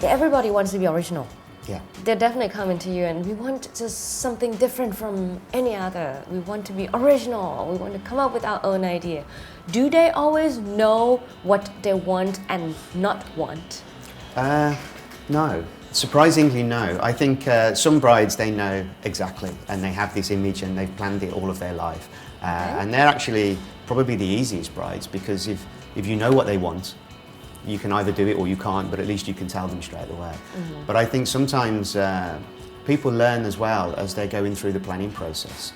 everybody wants to be original. Yeah. They're definitely coming to you and we want just something different from any other. We want to be original. We want to come up with our own idea. Do they always know what they want and not want? No. Surprisingly, no. I think some brides, they know exactly and they have this image and they've planned it all of their life. And they're actually probably the easiest brides because if you know what they want, you can either do it or you can't, but at least you can tell them straight away. But I think sometimes people learn as well as they're going through the planning process.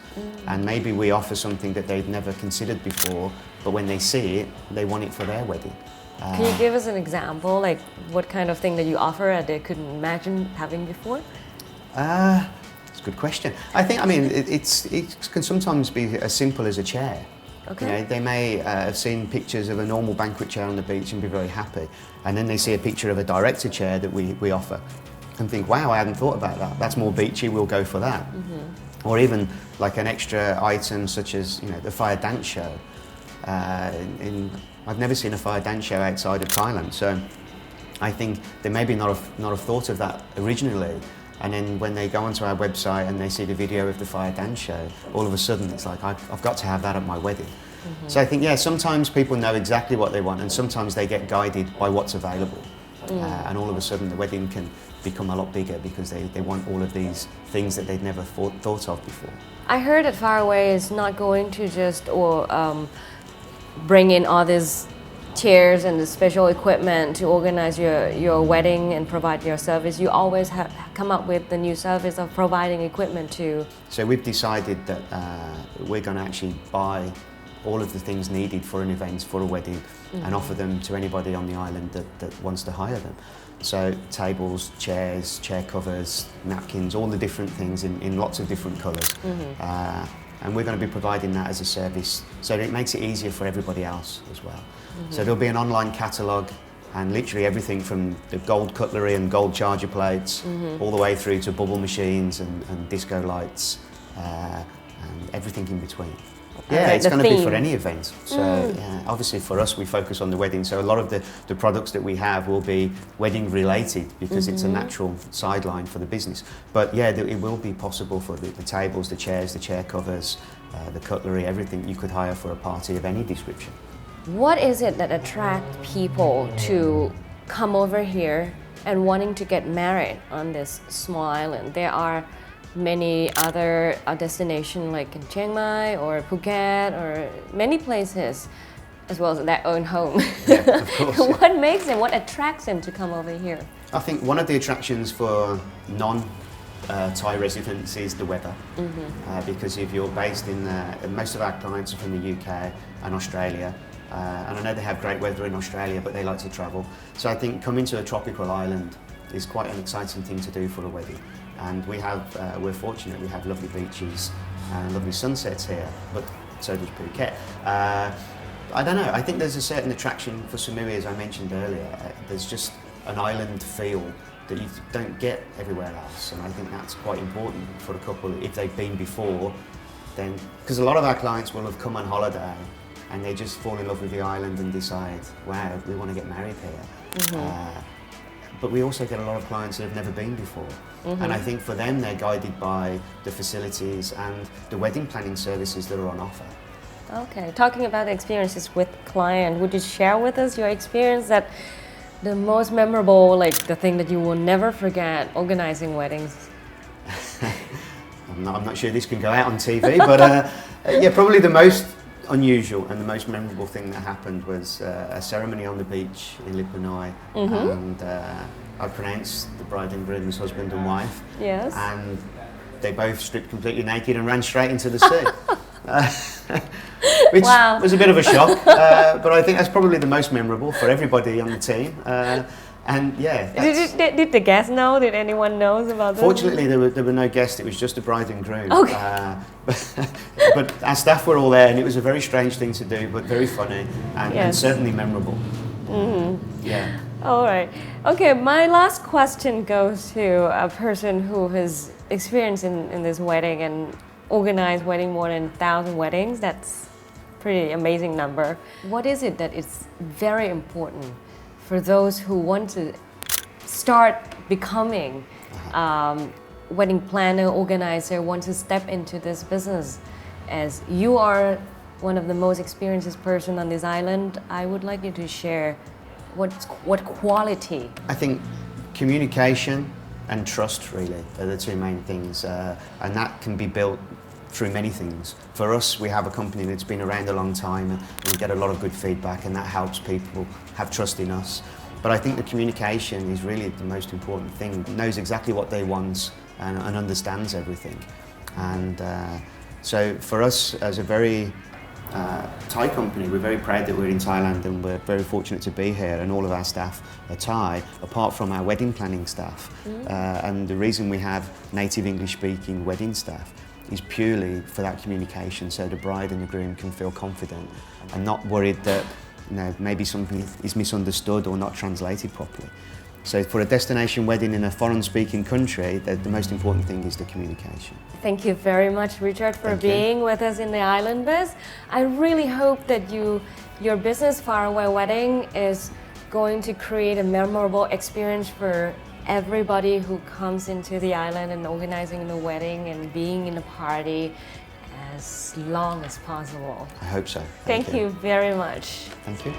And maybe we offer something that they've never considered before, but when they see it, they want it for their wedding. Can you give us an example, like what kind of thing that you offer that they couldn't imagine having before? It's a good question. I think, it can sometimes be as simple as a chair. Okay. You know, they may have seen pictures of a normal banquet chair on the beach and be very happy. And then they see a picture of a director chair that we offer and think, wow, I hadn't thought about that. That's more beachy, we'll go for that. Or even like an extra item such as, the fire dance show. I've never seen a fire dance show outside of Thailand, so I think they maybe not have thought of that originally. And then when they go onto our website and they see the video of the fire dance show, all of a sudden it's like, I've got to have that at my wedding. So I think, sometimes people know exactly what they want and sometimes they get guided by what's available. And all of a sudden the wedding can become a lot bigger because they want all of these things that they'd never thought of before. I heard that Farawar is not going to just bring in all these chairs and the special equipment to organize your wedding and provide your service. You always have come up with the new service of providing equipment too. So we've decided that we're going to actually buy all of the things needed for an event, for a wedding, and offer them to anybody on the island that wants to hire them. So tables, chairs, chair covers, napkins, all the different things in lots of different colours. And we're going to be providing that as a service, so it makes it easier for everybody else as well. So there'll be an online catalogue and literally everything from the gold cutlery and gold charger plates all the way through to bubble machines and disco lights and everything in between. Yeah, it's going to be for any event. So obviously for us we focus on the wedding, so a lot of the products that we have will be wedding related because it's a natural sideline for the business. But yeah, it will be possible for the tables, the chairs, the chair covers, the cutlery, everything you could hire for a party of any description. What is it that attracts people to come over here and wanting to get married on this small island? There are many other destinations like in Chiang Mai or Phuket or many places as well as their own home. Yeah, of course. What makes them, what attracts them to come over here? I think one of the attractions for non-Thai residents is the weather. Because if you're based in, most of our clients are from the UK and Australia, and I know they have great weather in Australia, but they like to travel. So I think coming to a tropical island is quite an exciting thing to do for a wedding. And we're fortunate, we have lovely beaches and lovely sunsets here, but so does Phuket. I don't know, I think there's a certain attraction for Samui, as I mentioned earlier. There's just an island feel that you don't get everywhere else, and I think that's quite important for a couple if they've been before. Then, because a lot of our clients will have come on holiday and they just fall in love with the island and decide, wow, we want to get married here. But we also get a lot of clients that have never been before. And I think for them, they're guided by the facilities and the wedding planning services that are on offer. Okay, talking about experiences with client, would you share with us your experience that the most memorable, like the thing that you will never forget organizing weddings? I'm not sure this can go out on TV, but yeah, probably the most unusual and the most memorable thing that happened was a ceremony on the beach in Lip Hanoi, and I pronounced the bride and groom's husband and wife. Yes. And they both stripped completely naked and ran straight into the sea. Which was a bit of a shock, but I think that's probably the most memorable for everybody on the team. And yeah. Did the guests know? Did anyone knows about this? Fortunately, there were no guests. It was just the bride and groom. Okay. But our staff were all there, and it was a very strange thing to do, but very funny and certainly memorable. Yeah. All right. Okay, my last question goes to a person who has experience in this wedding and organized wedding more than 1,000 weddings. That's pretty amazing number. What is it that is very important for those who want to start becoming wedding planner, organizer, want to step into this business, as you are one of the most experienced person on this island, I would like you to share what quality. I think communication and trust really are the two main things, and that can be built through many things. For us, we have a company that's been around a long time and we get a lot of good feedback, and that helps people have trust in us. But I think the communication is really the most important thing. Knows exactly what they want and understands everything. And so for us, as a very Thai company, we're very proud that we're in Thailand, and we're very fortunate to be here, and all of our staff are Thai, apart from our wedding planning staff. And the reason we have native English speaking wedding staff is purely for that communication, so the bride and the groom can feel confident and not worried that maybe something is misunderstood or not translated properly. So for a destination wedding in a foreign speaking country, the most important thing is the communication. Thank you very much, Richard, for being with us in the Island Biz. I really hope that your business, Farawar Wedding, is going to create a memorable experience for everybody who comes into the island and organizing the wedding and being in a party as long as possible. I hope so. Thank you very much. Thank you.